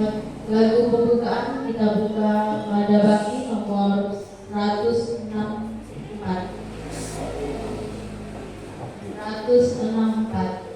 Lagu pembukaan kita buka pada baki nomor 164. 164.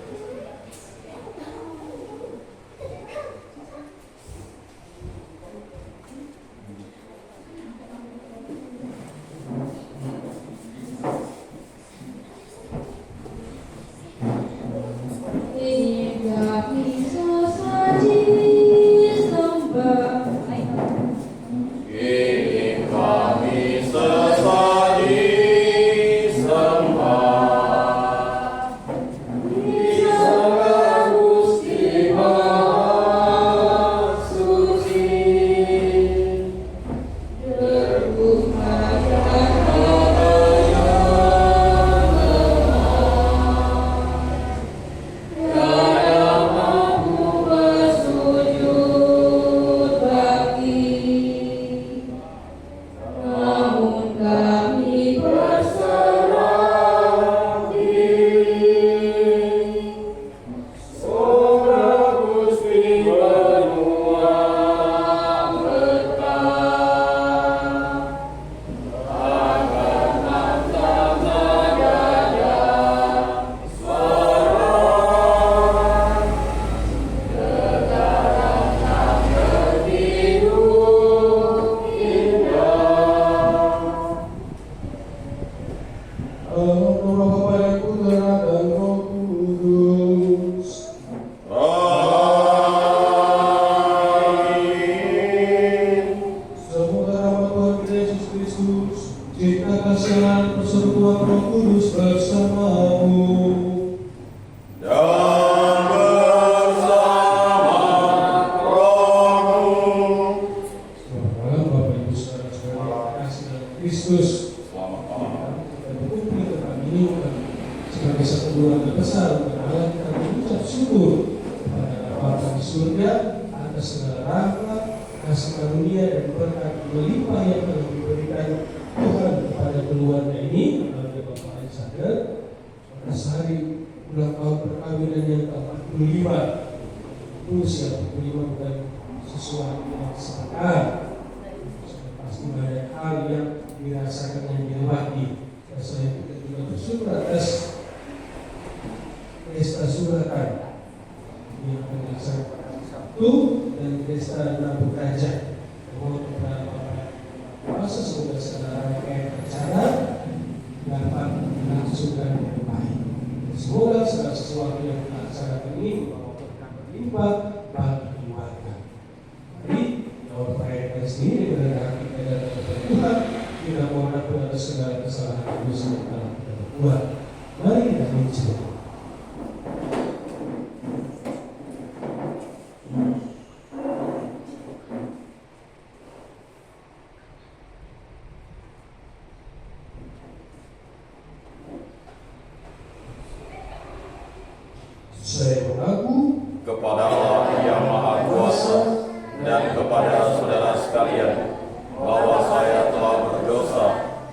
Saya mengaku kepada Allah yang Maha Kuasa dan kepada saudara sekalian bahwa saya telah berdosa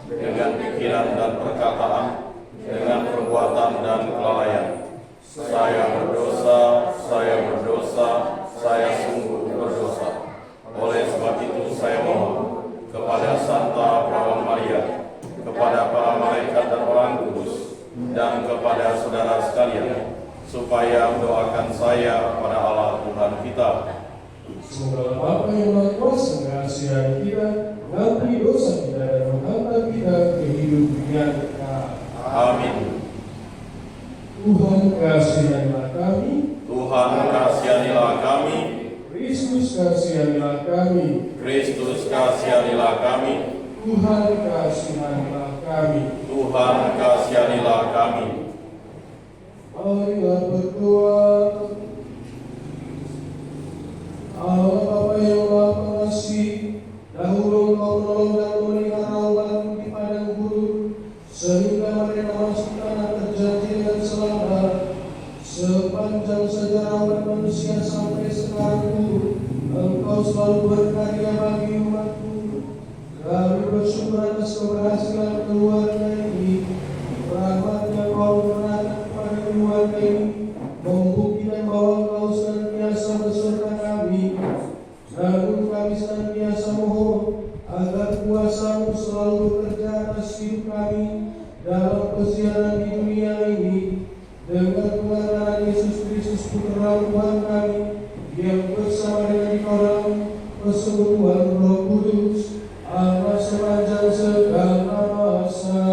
dengan pikiran dan perkataan, dengan perbuatan dan kelalaian. Saya berdosa, saya sungguh berdosa. Oleh sebab itu saya mohon kepada Santa Perawan Maria, kepada para malaikat dan orang kudus, dan kepada saudara sekalian, supaya mendoakan saya kepada Allah Tuhan kita. Semoga Bapa yang Maha Kuasa mengasihi kita, mengampuni dosa kita dan menghantar kita ke hidup yang kekal. Amin. Tuhan kasihanilah kami. Tuhan kasihanilah kami. Kristus kasihanilah kami. Kristus kasihanilah kami. Tuhan kasihanilah kami. Tuhan kasihanilah kami. Marilah berdoa. Allah Bapa yang Maha Pengasih, dahulu Engkau menolong dan memelihara umat-Mu di padang gurun, sehingga mereka masuk tanah terjanji dengan selamat. Sepanjang sejarah umat manusia sampai sekarang pun, Engkau selalu berkarya bagi umat-Mu. Kami bersyukur atas keberhasilan keluarga ini. Rahmat-Nya Kau menatap kepada keluarga ini, membuktikan bahwa Engkau senantiasa beserta kami. kami yang bersama dengan Dikau dalam persekutuan Roh Kudus, Allah sepanjang segala masa.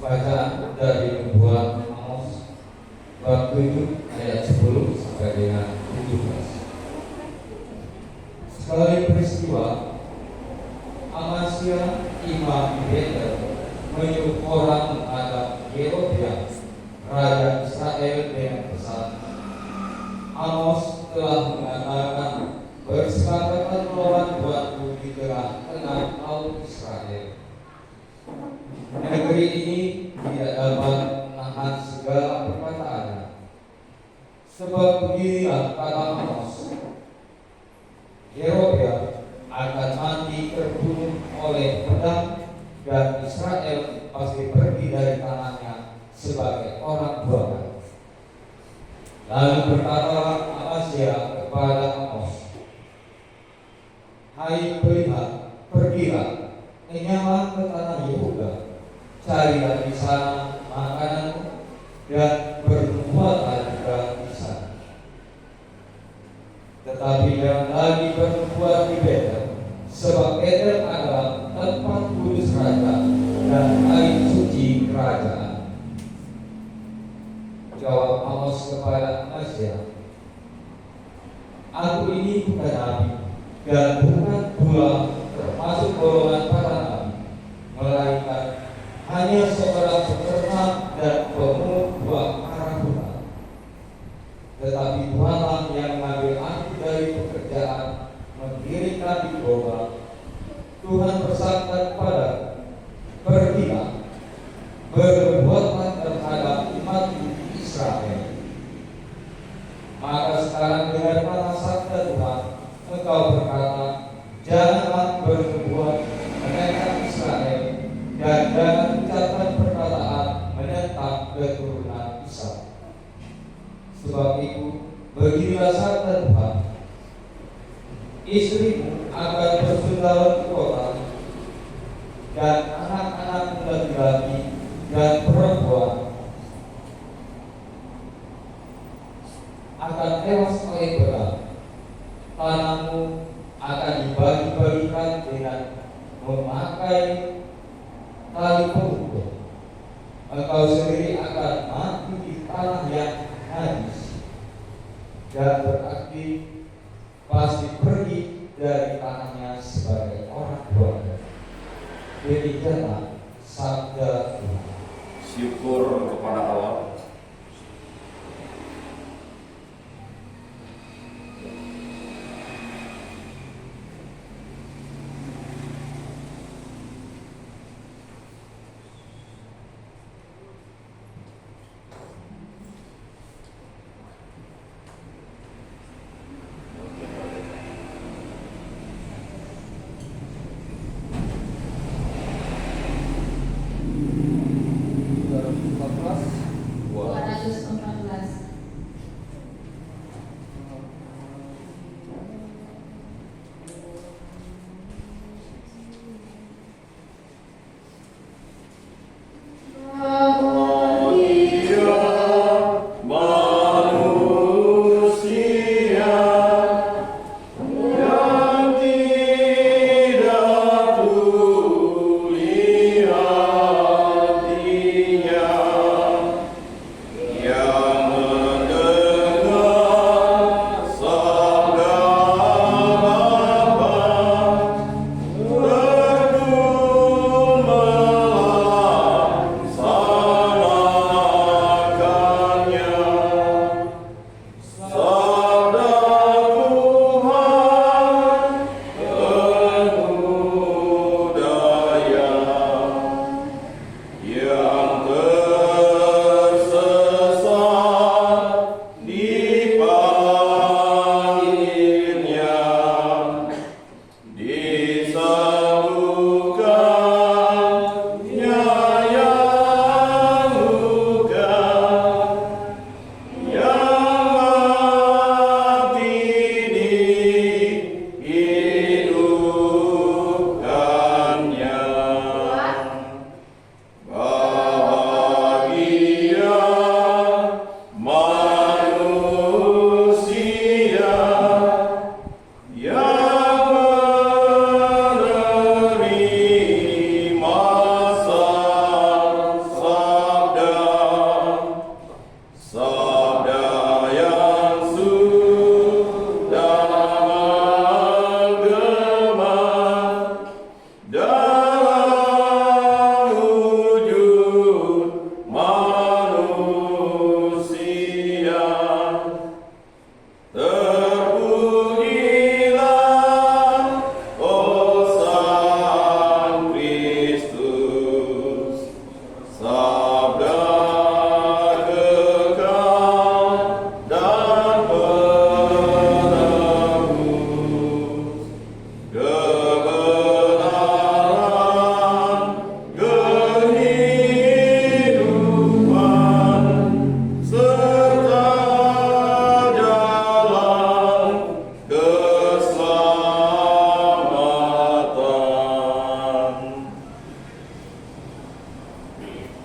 Bacaan dari Nubuat Amos bab 7 ayat 10 sampai dengan 17. Sekali peristiwa, Amasya imam Betel menyuruh orang menghadap Yerobeam raja Israel dengan pesan, Amos telah mengatakan, bersepakatlah melawan buatku di tengah-tengah kaum Israel. Negeri ini tidak dapat menahan segala perkataannya. Sebab beginilah kata Amos, Yerobeam akan mati terbunuh oleh pedang, dan Israel pasti pergi dari tanahnya sebagai orang buangan. Lalu berkatalah Amasya kepada Amos, hai pelihat, pergilah, menyalah ke tanah Yehuda, carilah di sana makanan dan bernubuatlah juga di sana. Tetapi jangan lagi bernubuat di Betel, sebab Betel adalah tempat kudus raja dan air suci kerajaan. Jawab Amos kepada Amasya, aku ini bukan nabi dan bukan pula termasuk golongan para nabi, melainkan hanya seorang peternak dan pemungut buah arahuta. Tetapi Tuhanlah yang mengambil aku dari pekerjaan mendirikan di Gobal. Tuhan bersabda kepadaku, pergilah, berbuatlah terhadap umat Israel. Maka sekarang dengan mana sabda Tuhan, engkau berkata, janganlah berbuat menentang Israel, dan jangan ucapkan perkataan menentang keturunan Ishak. Sebab itu, beginilah sabda Tuhan, istrimu akan bersaudara di kota, dan anak-anak laki-laki dan perempuan akan tewas oleh pedang. Tanahmu akan dibagi-bagikan dengan memakai tali pengukur. Engkau sendiri akan mati di tanah yang najis, dan berarti pasti pergi dari tanahnya sebagai orang buangan. Demikianlah sabda Tuhan. Syukur kepada Allah.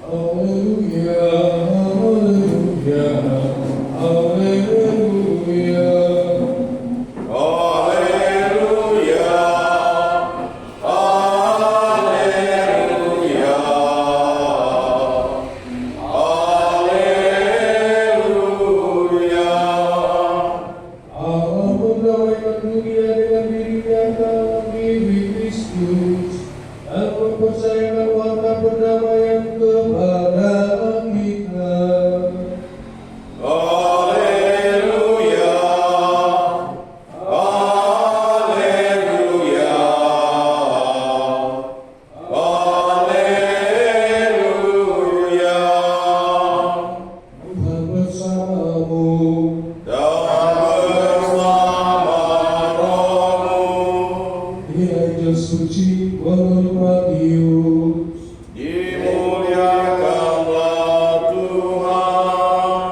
Haleluya, haleluya, haleluya. Suci menurut Matius. Dimuliakanlah Tuhan.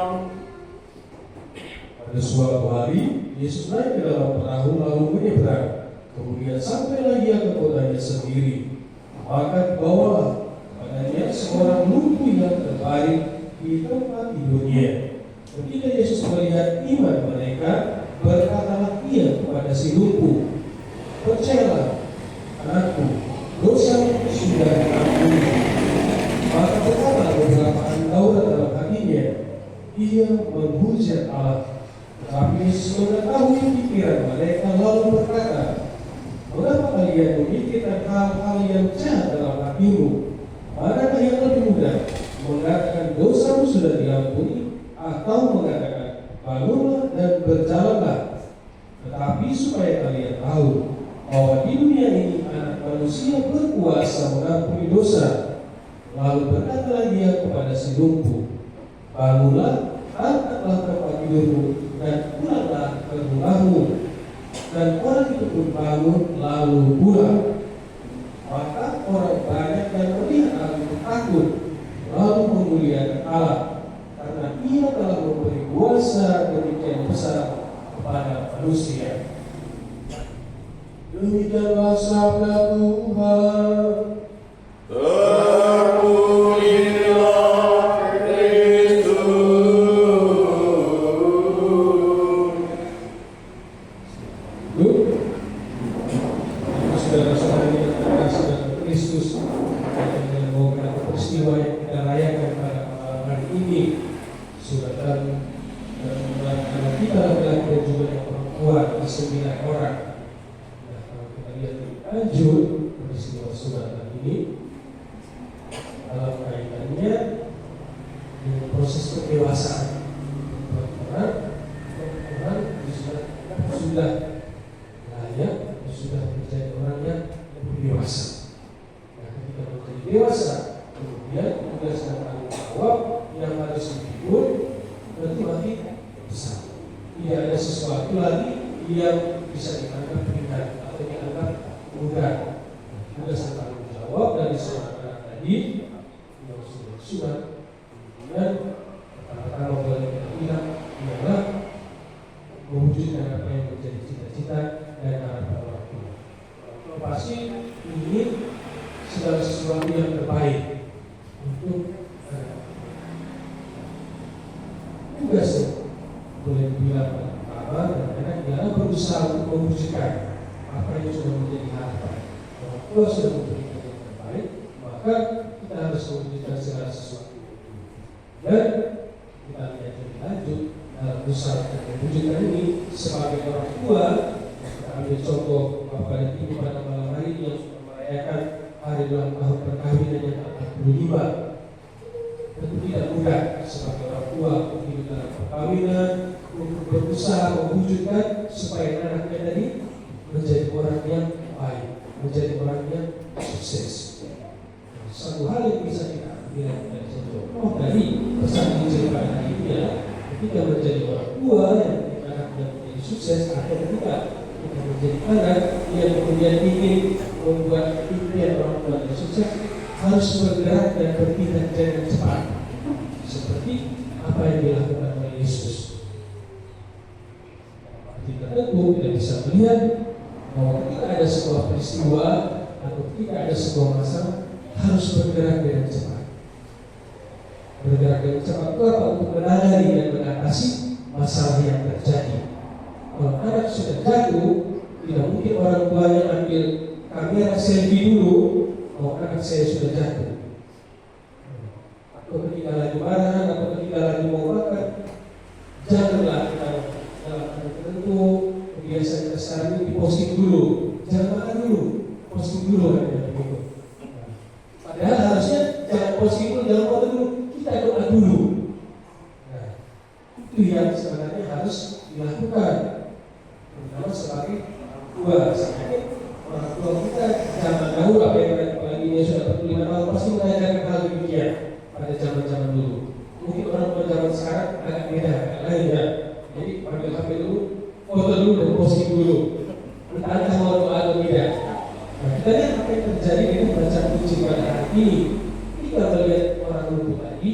Pada suatu hari, Yesus naik ke dalam perahu lalu menyeberang. Kemudian sampailah ia ke kotanya sendiri. Maka dibawalah kepadanya seorang lumpuh yang terbaring di tempat tidurnya. Ketika Yesus melihat iman mereka, berkatalah ia kepada si lumpuh, "Percayalah, anakku, dosamu sudah diampuni." Maka berkata beberapa ahli Taurat dalam hatinya, ia menghujat Allah. Tetapi Yesus mengetahui pikiran mereka lalu berkata, "Mengapa kalian memikirkan hal-hal yang jahat dalam hatimu? Manakah yang lebih mudah, mengatakan dosamu sudah diampuni, atau mengatakan bangunlah dan berjalanlah? Tetapi supaya kalian tahu bahwa di dunia ini Anak Manusia berkuasa mengampuni dosa." Lalu berkatalah dia kepada si lumpuh, "Bangunlah, angkatlah tempat tidurmu, dan pulanglah ke rumahmu." Dan orang itu pun bangun lalu pulang. Maka orang banyak yang melihat hal itu takut, lalu memuliakan Allah, karena ia telah memberi kuasa demikian besar kepada manusia. Demikianlah sabda Tuhan. Terpujilah Kristus. Saudara-saudari yang terkasih dalam Kristus, dengan beberapa peristiwa yang kita rayakan pada malam hari ini, saudara dan anak kita laki-laki dan juga yang perempuan, 9 orang. Nah, kalau kita lihat lebih lanjut peristiwa saudara ini dalam kaitannya dengan proses pendewasaan orang sudah layak, sudah menjadi orang yang lebih dewasa. Nah, ketika menjadi dewasa, kemudian tugas dan tanggung jawab yang harus dipikul berarti besar. Tidak ada sesuatu lagi yang bisa dianggap ringan atau dianggap mudah. Tugas dan tanggung jawab dari seorang anak tadi yang sudah kemudian pertama boleh kita bilang ialah mewujudkan apa yang menjadi cita-cita dan harapan orang tua. Pasti ingin segala sesuatu yang terbaik untuk tugas yang boleh dibilang pertama dan anak ialah berusaha untuk mewujudkan apa yang sudah menjadi harapan. Orang tua sudah memberikan yang terbaik, maka kita harus mewujudkan segala sesuatu. Dan kita lihat lebih lanjut dalam usaha untuk mewujudkan ini sebagai orang tua. Kita ambil contoh Bapak dan Ibu pada malam hari ini yang sudah merayakan hari ulang tahun perkawinan yang ke-45. Tentu tidak mudah sebagai orang tua untuk hidup dalam perkawinan, untuk berusaha mewujudkan supaya anaknya tadi menjadi orang yang baik, menjadi orang yang sukses. Satu hal yang bisa kita ambil dari contoh dari pesan Injil pada hari ini adalah ketika menjadi orang tua yang anaknya menjadi sukses, atau ketika kita menjadi anak yang kemudian ingin membuat impian orang tua yang sukses, harus bergerak dan bertindak dengan cepat, seperti apa yang dilakukan oleh Yesus. Kita tentu tidak bisa melihat bahwa ketika ada sebuah peristiwa atau ketika ada sebuah masalah harus bergerak dengan cepat. bergerak dengan cepat itu apa? Untuk menangani dan mengatasi masalah yang terjadi. Kalau anak sudah jatuh, tidak mungkin orang tuanya ambil kamera selfie dulu, anak saya sudah jatuh. Atau ketika lagi marah, atau ketika lagi mau makan, janganlah kita dalam hal tertentu kebiasaan kita sekarang ini diposting dulu, jangan makan dulu, posting dulu ada begitu. Padahal harusnya jangan posting dulu, jangan foto dulu, kita doa dulu. Nah, itu yang sebenarnya harus dilakukan, terutama sebagai tua. Sebenarnya orang tua kita zaman dahulu, apa yang apalagi dia sudah 45 tahun pasti mengajarkan hal demikian pada zaman dulu. Mungkin orang tua zaman sekarang agak beda, agak lain ya. Jadi ambil HP dulu, foto dulu dan posting dulu. Entah mau doa atau tidak. Nah, kita lihat apa yang terjadi dengan bacaan kunci pada hari ini. Kita melihat orang lumpuh tadi,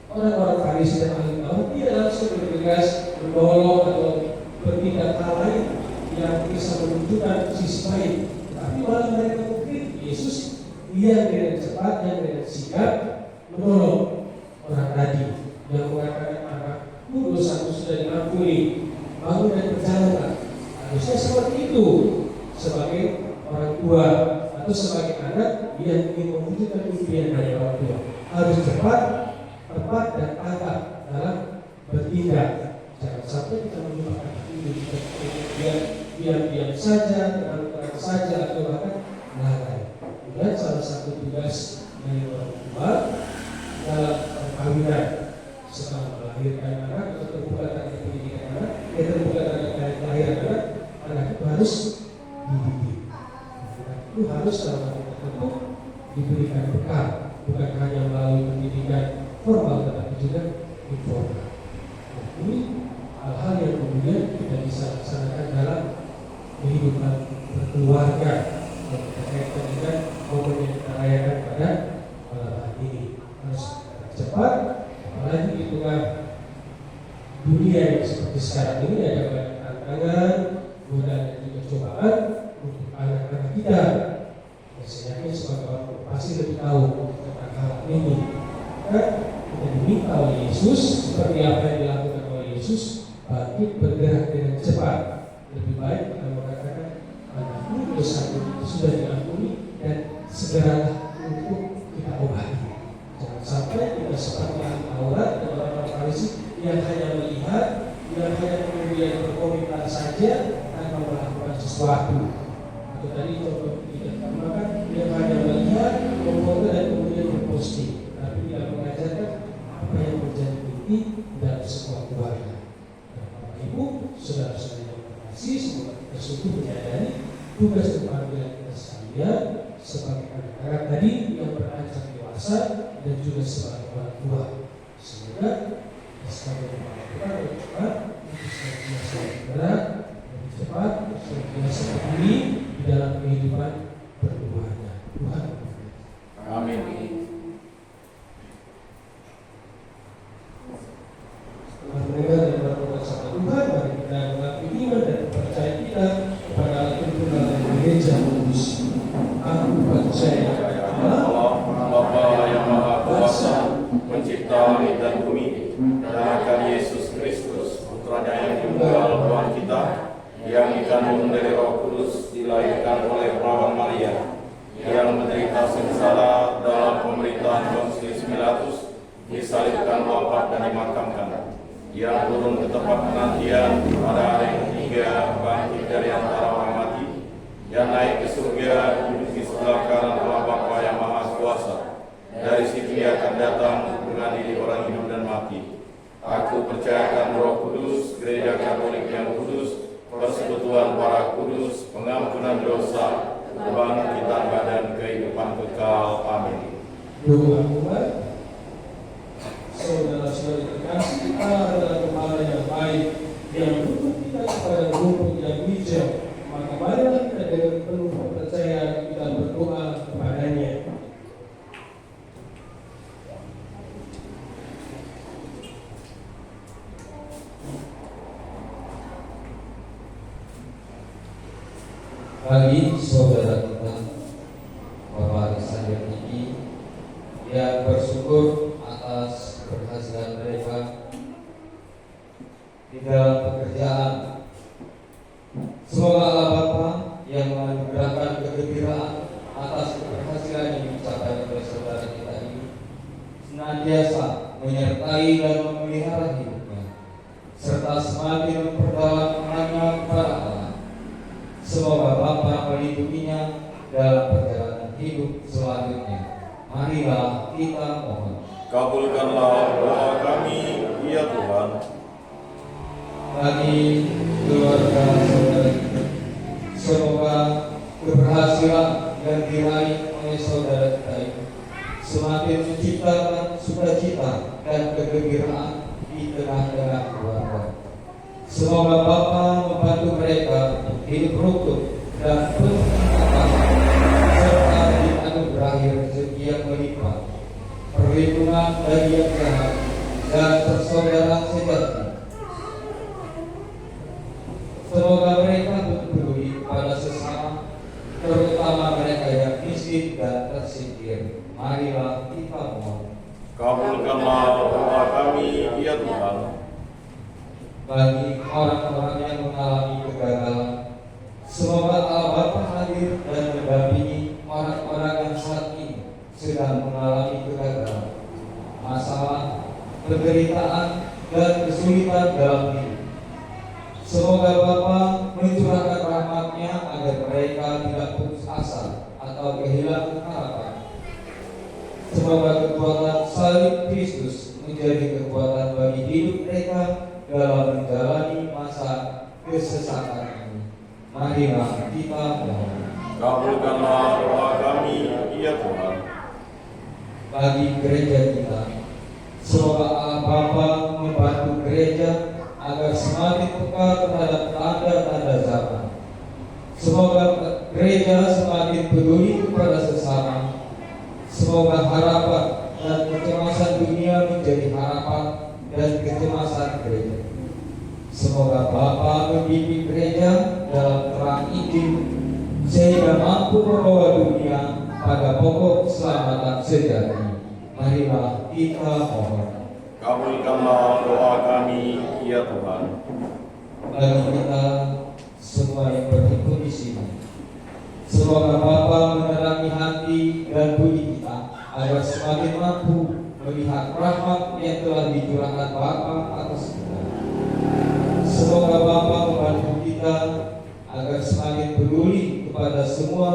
orang-orang Farisi dan ahli Taurat tidak langsung bergegas, menolong atau bertindak hal lain yang bisa menunjukkan sisi lain. Tapi malah mereka mengkritik Yesus yang dengan cepat, yang dengan sigap menolong orang tadi yang mengatakan anakku dosaku sudah diampuni, bangun dan berjalanlah. Harusnya seperti itu sebagai orang tua atau sebagai anak yang ingin mewujudkan impian dari orang tua. Harus cepat, tepat dan tagak dalam bertindak. Jangan sampai kita menyebabkan hidup kita diam-diam saja, terang-terang saja atau bahkan lalai. Dan salah satu tugas dari orang tua dalam perkawinan setelah melahirkan anak atau terbuka tanda pendidikan anak, terbuka tanda kelahiran anak itu harus dididik. Itu harus dalam arti tertentu diberikan bekal, bukan hanya melalui pendidikan formal tetapi juga informal. Ini hal-hal yang kemudian kita bisa laksanakan dalam kehidupan berkeluarga yang berkaitan dengan momen yang kita rayakan pada hari ini. Harus cepat, apalagi di tengah dunia yang seperti sekarang ini ada banyak tantangan, godaan dan juga cobaan untuk anak-anak kita. Saya yakin sebagai orang tua pasti lebih tahu tentang hal ini. Maka kita diminta oleh Yesus seperti apa yang dilakukan oleh Yesus, bangkit bergerak dengan cepat. Lebih baik kita mengatakan anakmu dosamu sudah diampuni dan segeralah untuk kita obati. Jangan sampai kita seperti ahli Taurat dan orang-orang Farisi yang hanya melihat, yang hanya kemudian berkomentar saja tanpa melakukan sesuatu. Atau tadi contoh kita katakan yang hanya melihat, memfoto dan kemudian memposting, tapi tidak mengajarkan apa yang menjadi inti dalam sebuah keluarga. Bapak Ibu, saudara-saudara yang terkasih, semoga kita sungguh menyadari tugas dan panggilan kita sekalian sebagai anak-anak tadi yang beranjak dewasa dan juga sebagai orang tua. Semoga sekalian melakukan lebih cepat, lebih senantiasa bergerak, lebih cepat, senantiasa peduli di dalam kehidupan berkeluarga. Tuhan memberkati. Amin. Setelah mendengar dan melakukan sabda Tuhan, mari kita mengakui iman dan percaya kita kepada Allah Tritunggal dan Gereja Kudus. Aku percaya Allah, Bapa yang Maha Kuasa, pencipta langit dan bumi, dan akan Yesus Kristus, putranya yang tunggal Tuhan kita, yang dikandung dari Roh Kudus, dilahirkan oleh perawan Maria, yang menderita sengsara dalam pemerintahan Pontius Pilatus, disalibkan, wafat dan dimakamkan, yang turun ke tempat penantian pada hari yang ketiga, bangkit dari antara orang mati, yang naik ke surga, duduk di sebelah kanan Allah Bapa yang Maha Kuasa. Dari situ Dia akan datang untuk mengadili orang hidup dan mati. Aku percayakan Roh Kudus, Gereja Katolik yang kudus, persekutuan para kudus, pengampunan dosa, kebangkitan badan, kehidupan kekal. Amin. doa. Saudara-saudara terkasih, Allah adalah Kepala yang baik, yang menuntut kita kepada rumput yang hijau. Maka marilah kita dengan penuh kepercayaan kita berdoa kepadanya. Bagi saudara kita, Bapak Alexander Niki, yang bersyukur atas senantiasa menyertai dan memelihara hidupnya, serta semakin memperdalam imannya kepada Allah. Semoga Bapa melindunginya dalam perjalanan hidup selanjutnya. Marilah kita mohon. Kabulkanlah doa kami, ya Tuhan. Bagi keluarga saudara kita, semoga keberhasilan yang diraih oleh saudara kita ini semakin menciptakan sukacita dan kegembiraan di tengah-tengah keluarga. Semoga Bapa membantu mereka hidup rukun dan penuh ketaatan, serta dianugerahi rezeki yang melimpah, perlindungan dari yang jahat, dan persaudaraan sejati. Semoga mereka peduli kepada sesama, terutama mereka yang miskin dan tersingkir. Marilah kita mohon. Kabulkanlah doa kami, ya Tuhan. Bagi orang-orang yang mengalami kegagalan, semoga Allah Bapa hadir dan mendampingi orang-orang yang saat ini sedang mengalami kegagalan, masalah, penderitaan, dan kesulitan dalam hidup. Semoga Bapa mencurahkan rahmat-Nya agar mereka tidak putus asa atau kehilangan harapan. Semoga kekuatan salib Kristus menjadi kekuatan bagi hidup mereka dalam menjalani masa kesesakan ini. Marilah kita mohon. Kabulkanlah doa kami, ya Tuhan. Bagi gereja kita, semoga Allah Bapa membantu gereja agar semakin peka terhadap tanda-tanda zaman. Semoga gereja semakin peduli kepada sesama. Semoga harapan dan kecemasan dunia menjadi harapan dan kecemasan gereja. Semoga Bapa membimbing gereja dalam terang Injil sehingga mampu membawa dunia pada pokok keselamatan sejati. Marilah kita mohon. Kabulkanlah doa kami, ya Tuhan. Bagi kita semua yang berhimpun di sini, semoga Bapa menerangi hati dan budi kita agar semakin mampu melihat rahmat yang telah dicurahkan Bapa atas kita. Semoga Bapa membantu kita agar semakin peduli kepada semua,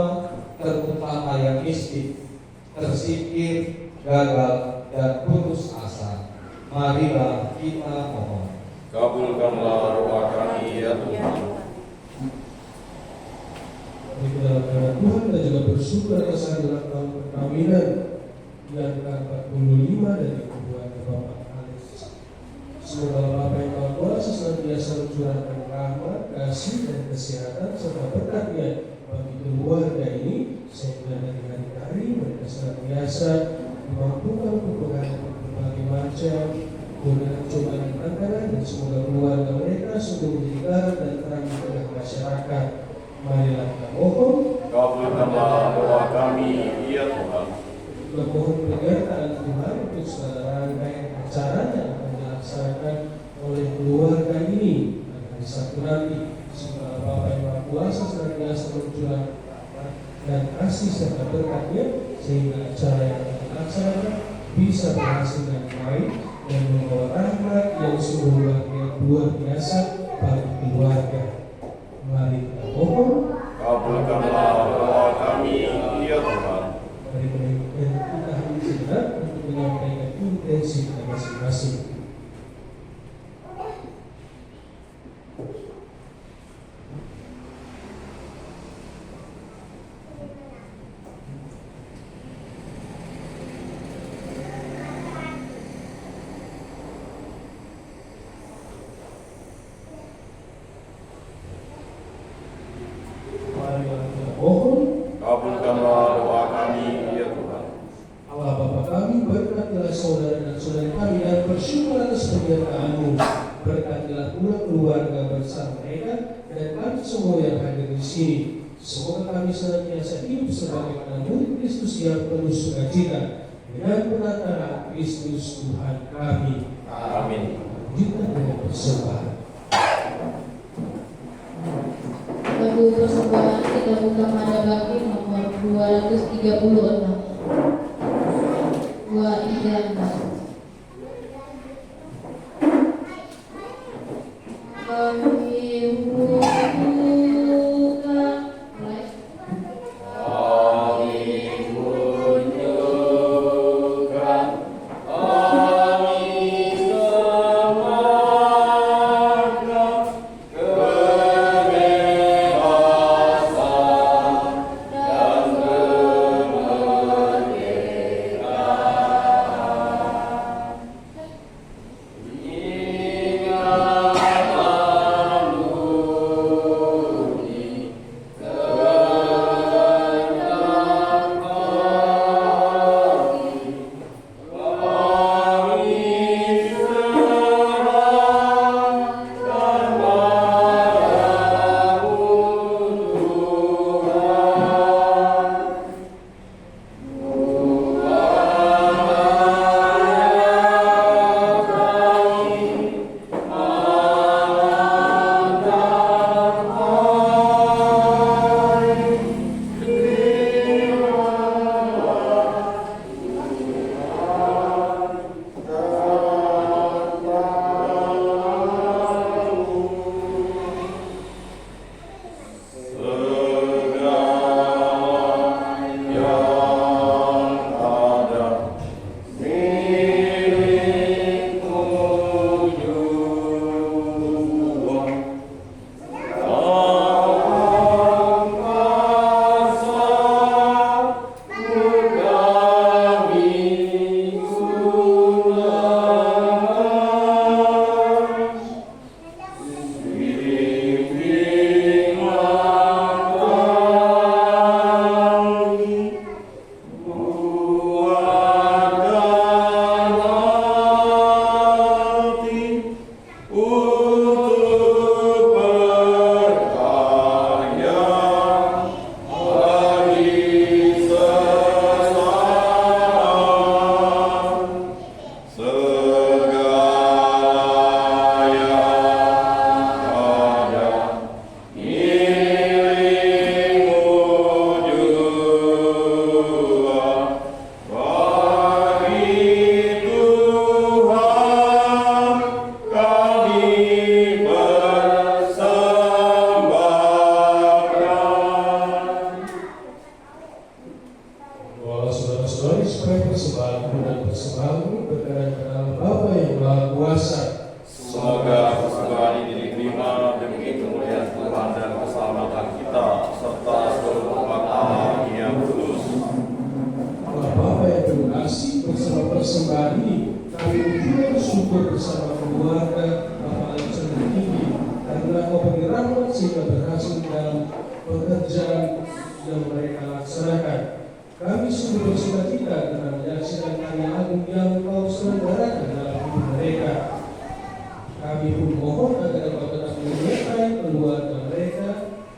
terutama yang miskin, tersingkir, gagal, dan putus asa. Marilah kita mohon. Kabulkanlah doa kami, ya Tuhan. Di dalam nama Tuhan kita juga bersyukur atas hadirat tahun perkawinan yang ke-45 dari keluarga Bapak Alex. Semoga Bapak yang Maha Kuasa senantiasa mencurahkan rahmat, kasih, dan kesehatan serta berkat-Nya bagi keluarga ini sehingga dari hari ke hari mereka senantiasa dimampukan untuk menghadapi berbagai macam godaan cobaan dan tantangan, dan semoga keluarga mereka sungguh menjadi garam dan terang di tengah masyarakat. Marilah kita mohon. Kabulkanlah doa kami, ya Tuhan. Kita mohon penyertaan Tuhan untuk segala rangkaian acara yang akan dilaksanakan oleh keluarga ini pada hari Sabtu nanti. Semoga Bapa yang Maha Kuasa senantiasa mencurahkan rahmat dan kasih serta berkat-Nya sehingga acara yang akan dilaksanakan bisa berhasil dengan baik dan membawa rahmat yang sungguh luar biasa bagi keluarga. Mari kita mohon. Kabulkanlah doa kami, ya Tuhan. Mari kita hadir sejenak untuk menyampaikan intensi kita masing-masing. Kabulkanlah doa kami, ya Tuhan. Allah Bapa kami, berkatilah saudara dan saudari kami dan bersyukur atas penyertaan-Mu. Berkatilah pula keluarga bersama mereka dan kami semua yang hadir di sini. Semoga kami senantiasa hidup sebagaimana murid Kristus yang penuh sukacita dengan penataran Kristus Tuhan kami. Amin. Kita dengan persembahan. Lagu persembahan kita buka pada baki nomor 236. 236. persembahan dan persembahan berkenan kepada Bapa yang Maha Kuasa. Semoga persembahan ini diterima demi kemuliaan Tuhan dan keselamatan kita serta seluruh umat Allah yang kudus. Bapa yang terkasih, bersama persembahan ini kami juga bersyukur bersama keluarga Bapak Alexander ini karena Kau beri rahmat sehingga berhasil dalam pekerjaan yang mereka laksanakan. Kami sungguh bersukacita karena menyaksikan karya agung yang Kau selenggarakan dalam hidup mereka. Kami pun mohon agar Kau tetap menyertai keluarga mereka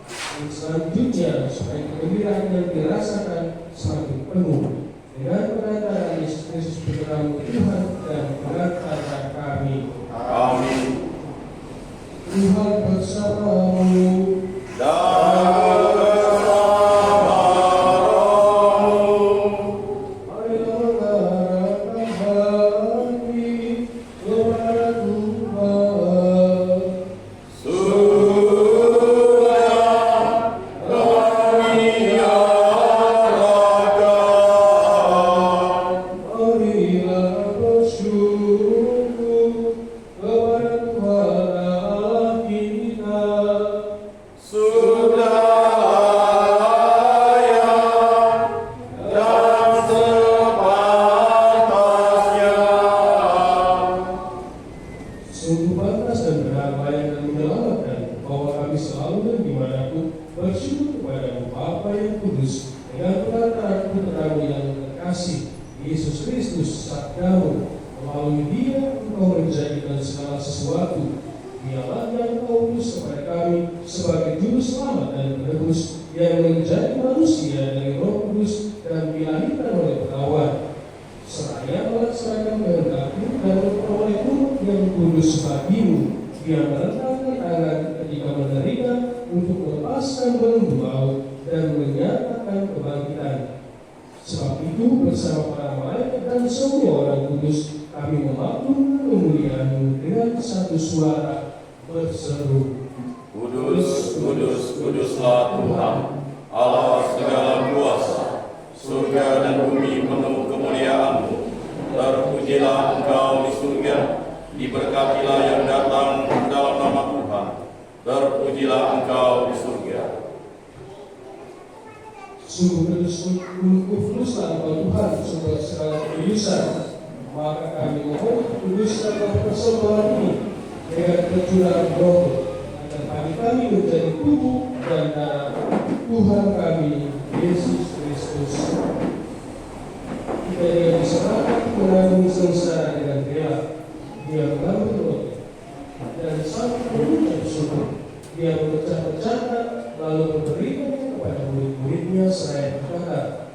dan selanjutnya supaya kegembiraan yang dirasakan semakin penuh dengan perantaraan Yesus Kristus putra Tuhan dan pengantar kami. Amin. Tuhan bersamamu. Sungguh pantas dan benar layak dan menyelamatkan bahwa kami selalu dan dimanapun bersyukur kepada Bapa yang kudus dengan perantaraan putra-Mu yang terkasih Yesus Kristus sabdamu. Melalui Dia Engkau menjadikan segala sesuatu. Dialah yang Kau utus kepada kami sebagai juru selamat dan penebus yang menjadi manusia dari Roh Kudus dan dilahirkan oleh perawan. Seraya melaksanakan kehendak-Mu dan memperoleh Ruh yang kudus bagimu. Dia merentangkan tangan ketika menerima untuk melepaskan belenggu maut dan menyatakan kebangkitan. Sebab itu bersama para malaikat dan semua orang kudus kami memaklumkan kemuliaan-Mu dengan satu suara berseru, Kudus, kudus, kuduslah Tuhan, Allah segala kuasa. Surga dan bumi penuh kemuliaan-Mu. Terpujilah Engkau di surga, diberkatilah yang datang dalam nama Tuhan. Terpujilah Engkau di surga. sungguh kuduslah Engkau Tuhan, sumber segala kekudusan. Maka kami mohon kuduskan persembahan ini dengan kecurangan Roh, agar kami menjadi tubuh dan darah Tuhan kami Yesus Kristus. Kita yang diserahkan menanggung sengsara dengan rela. Dia mengambil roti dan sambil mengucap syukur, Dia memecah-pecahkan lalu memberikannya kepada murid-muridnya seraya berkata,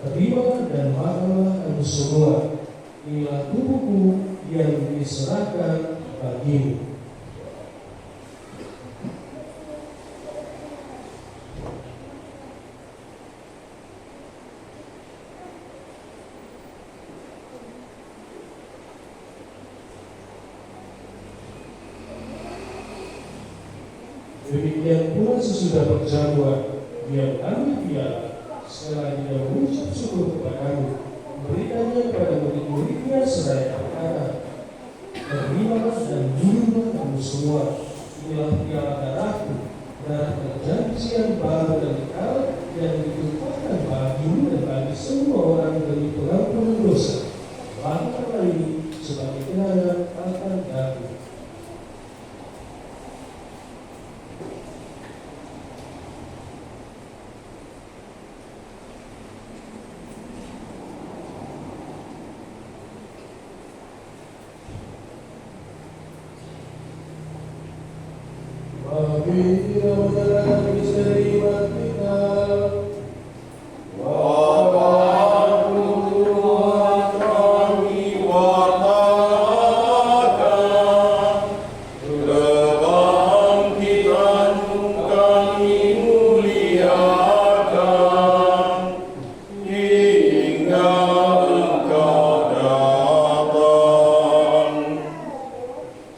terima dan makanlah kamu semua. Inilah tubuhku yang diserahkan bagimu. Demikian pula sesudah berjamuan, Dia mengambil piala, setelah Dia mengucap syukur kepadamu, memberikannya kepada murid-muridnya seraya berkata, terimalah dan minumlah kamu semua. Inilah piala darahku, darah perjanjian baru dan kekal yang ditumpahkan bagimu dan bagi semua orang demi pengampunan dosa. Lakukanlah ini sebagai kenangan akan aku. Kami tidak menyerahkan misteri iman kita.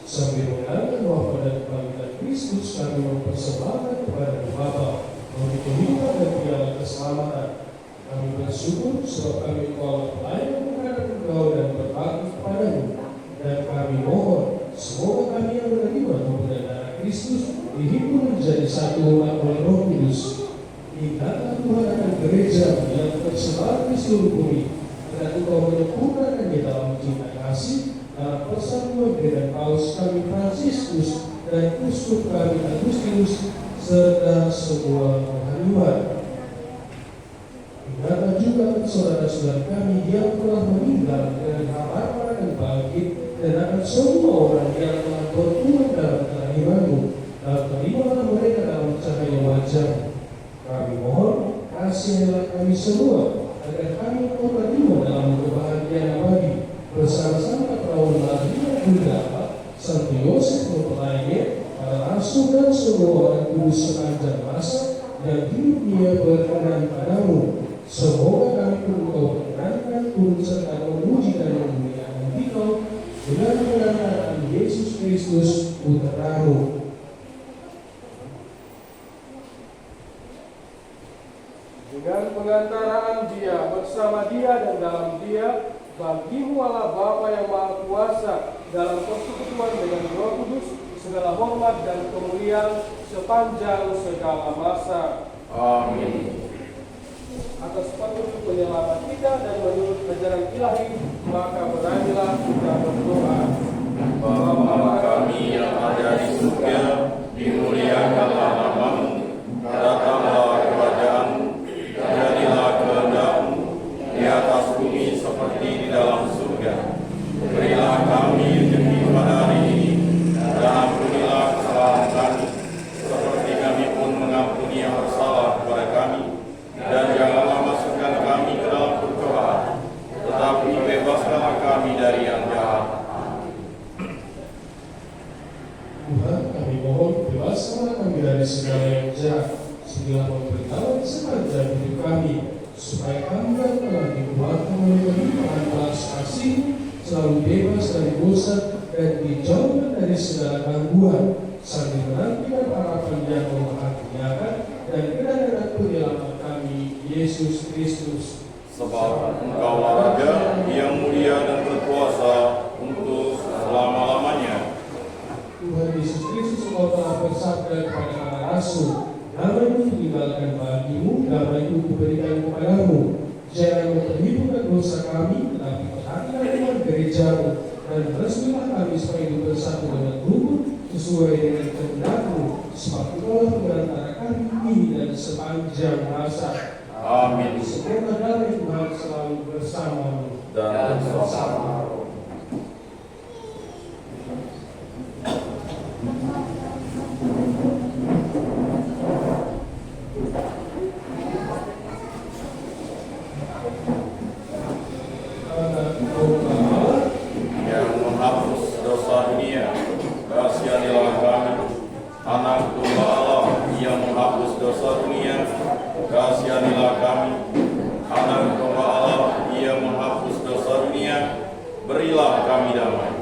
Sambil mengenangkan wafat dan kebangkitan Kristus, kami mempersembahkan selama seluruh bumi, dan Engkau menyempurnakan di dalam cinta kasih dalam persatuan dengan Paus kami Fransiskus dan Uskup kami Agustinus serta semua rohaniwan. Ingatlah juga saudara-saudara kami yang telah meninggal dengan harapan akan bangkit, dan akan semua orang yang telah bertumbuh dalam kelahiran-Mu, dan terimalah mereka dalam cahaya wajah-Mu. Kami mohon, kasihilah kami semua, agar kami menerima dalam kebahagiaan abadi bersama-sama perawan Maria Bunda Allah, Santo Yosef mempelainya, para rasul dan semua orang kudus sepanjang masa yang hidupnya berkenan padamu. Semoga kami pun Engkau perkenankan turut serta memuji dan memuliakan Engkau dengan mengenalkan Yesus Kristus Putra-Mu. Dengan pengantaraan Dia, bersama Dia dan dalam Dia, bagi-Mu Allah Bapa yang Maha Kuasa, dalam persekutuan dengan Roh Kudus, segala hormat dan kemuliaan sepanjang segala masa. Amin. Atas petunjuk penyelamat kita dan menurut ajaran ilahi, maka beranilah kita berdoa. Bapa kami yang ada di surga, dimuliakanlah nama-Mu, datanglah kerajaan-Mu, jadilah kehendak-Mu di atas bumi seperti di dalam surga. Berilah kami rezeki pada hari ini, dan ampunilah kesalahan kami, seperti kami pun mengampuni yang bersalah kepada kami. Dan janganlah masukkan kami ke dalam percobaan, tetapi bebaskanlah kami dari yang jahat. Tuhan, kami mohon bebaskanlah kami dari segala yang jahat, segala pemberitahuan sepanjang hidup kami, supaya kami yang telah dikuatkan oleh kelimpahan belas kasih selalu bebas dari dosa dan dijauhkan dari segala gangguan, sambil menantikan harapan yang membahagiakan dan kedatangan penyelamat kami, Yesus Kristus. Sebab Engkaulah Raja yang mulia dan berkuasa untuk selama-lamanya. Tuhan Yesus Kristus, Engkau telah bersabda kepada para rasul, damai itu tinggalkan bagimu, damai itu kuberikan kepadamu. Jangan memperhitungkan dosa kami, tetapi perhatikan iman gereja-Mu, dan resmilah kami supaya hidup bersatu dengan rukun sesuai dengan kehendak-Mu, sebab Engkaulah pengantara kami ini dan sepanjang masa. Amin. Semoga damai Tuhan selalu bersama-Mu Dan bersama yang menghapus dosa dunia, kasihanilah kami. Anak Tunggal Allah yang menghapus dosa dunia, kasihanilah kami. Anak Tunggal Allah yang menghapus dosa dunia, berilah kami damai.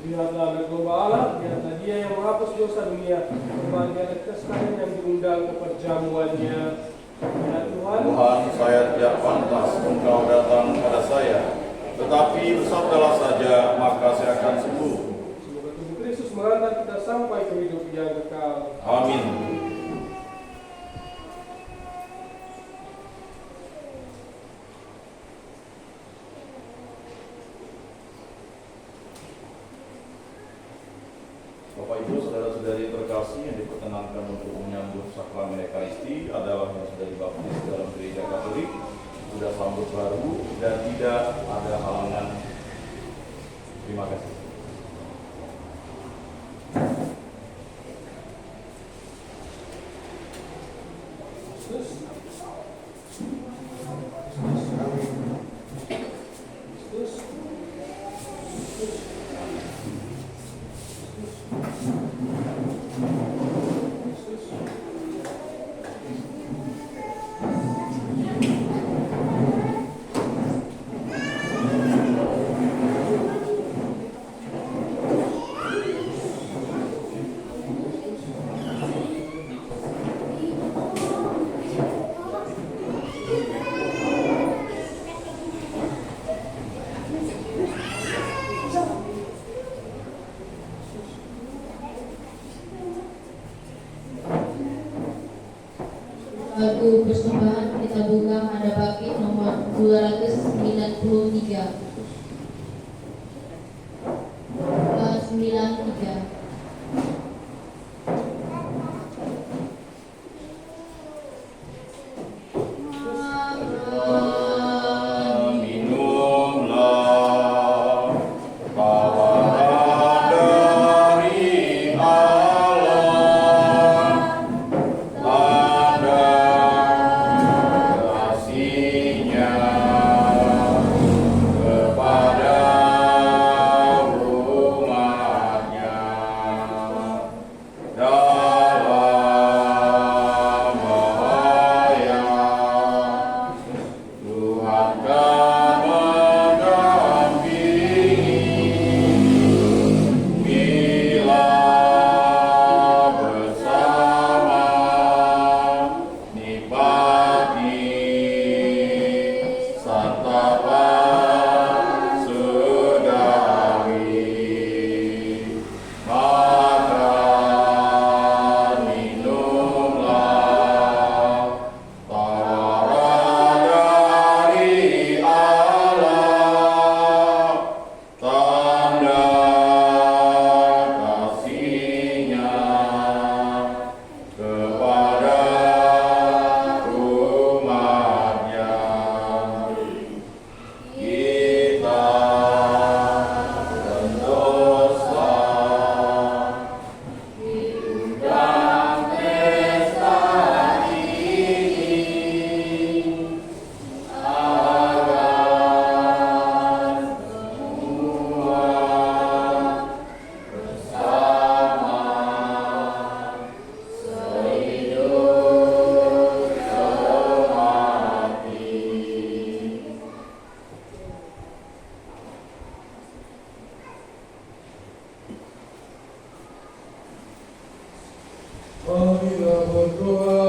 Lihatlah domba Allah, lihatlah Dia yang menghapus dosa dunia, kebahagiaan kesekalian yang diundang ke perjamuannya. Ya Tuhan, Tuhan, saya tidak pantas Engkau datang kepada saya, tetapi bersabdalah saja, maka saya akan sembuh. semoga tubuh Kristus mengantar kita sampai ke hidup yang kekal. Amin. Bapak Ibu, saudara-saudari terkasih yang diperkenankan untuk menyambut sakramen Ekaristi adalah yang sudah dibaptis dalam gereja Katolik, sudah sambut baru dan tidak ada halangan. Terima kasih. Lagu persembahan kita buka Mada Bakti nomor 293. 93. Minumlah kawanan dari Allah, tanda kasih-Nya kepada umat-Nya. Dalam bahaya Tuhan akan mendampingi bila bersama nikmati santapan sedari. Makan minumlah tawaran dari Allah, tanda kasih-Nya kepada umat-Nya. Kita berdosa diundang pesta ini agar semua bersama sehidup semati. Marilah berdoa.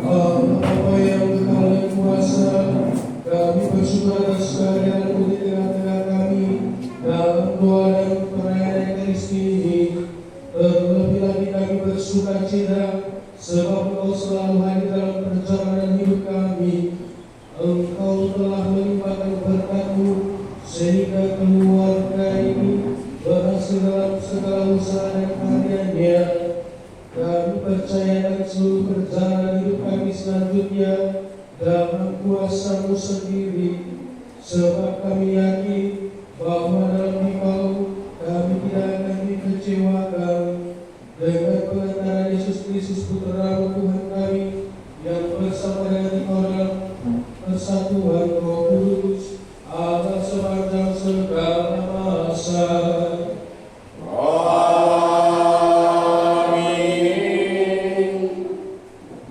Allah Bapa yang kekal dan kuasa, kami bersyukur atas kehadiran-Mu di tengah-tengah kami dalam doa dan perayaan Ekaristi ini. Terlebih lagi kami bersukacita sebab Engkau selalu hadir dalam perjalanan hidup kami. Engkau telah melimpahkan berkat-Mu sehingga keluarga ini berhasil dalam segala usaha dan karyanya. Kami percayakan seluruh perjalanan hidup kami selanjutnya dalam kuasa-Mu sendiri, sebab kami yakin bahwa dalam Dikau kami tidak akan dikecewakan. Dengan pengantaran Yesus Kristus Putra-Mu Tuhan kami, yang bersama dengan Dikau dalam persatuan Roh Kudus, Allah sepanjang segala masa.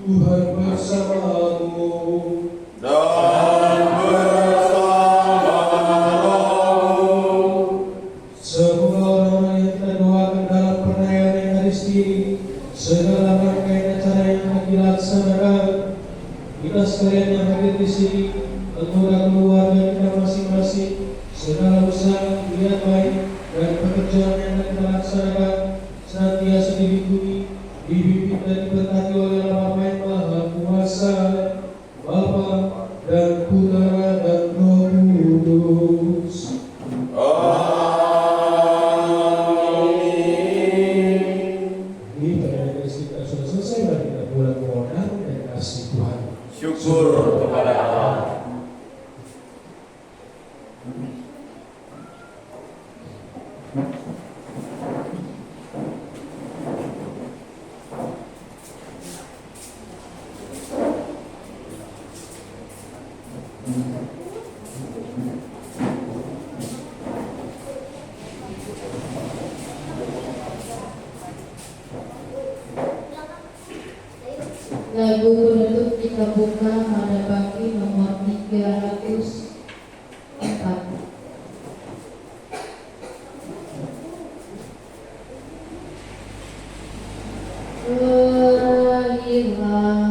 Tuhan bersamamu Dan bersama rohmu. Semoga orang-orang yang kita doakan dalam perayaan Ekaristi, segala rangkaian acara yang akan dilaksanakan, kita sekalian yang hadir di sini, anggota keluarga kita masing-masing, segala usaha, niat baik dan pekerjaan yang akan kita laksanakan senantiasa dilindungi, dibimbing dan diberkati oleh Allah Yang Maha Kuasa, Bapa dan Putra dan Roh Kudus. Ini perayaan Ekaristi kita sudah selesai, mari kita pulang mohon dan kasih Tuhan. Syukur kepada Allah. Lagu penutup kita buka Mada Bakti nomor 304. Berakhirlah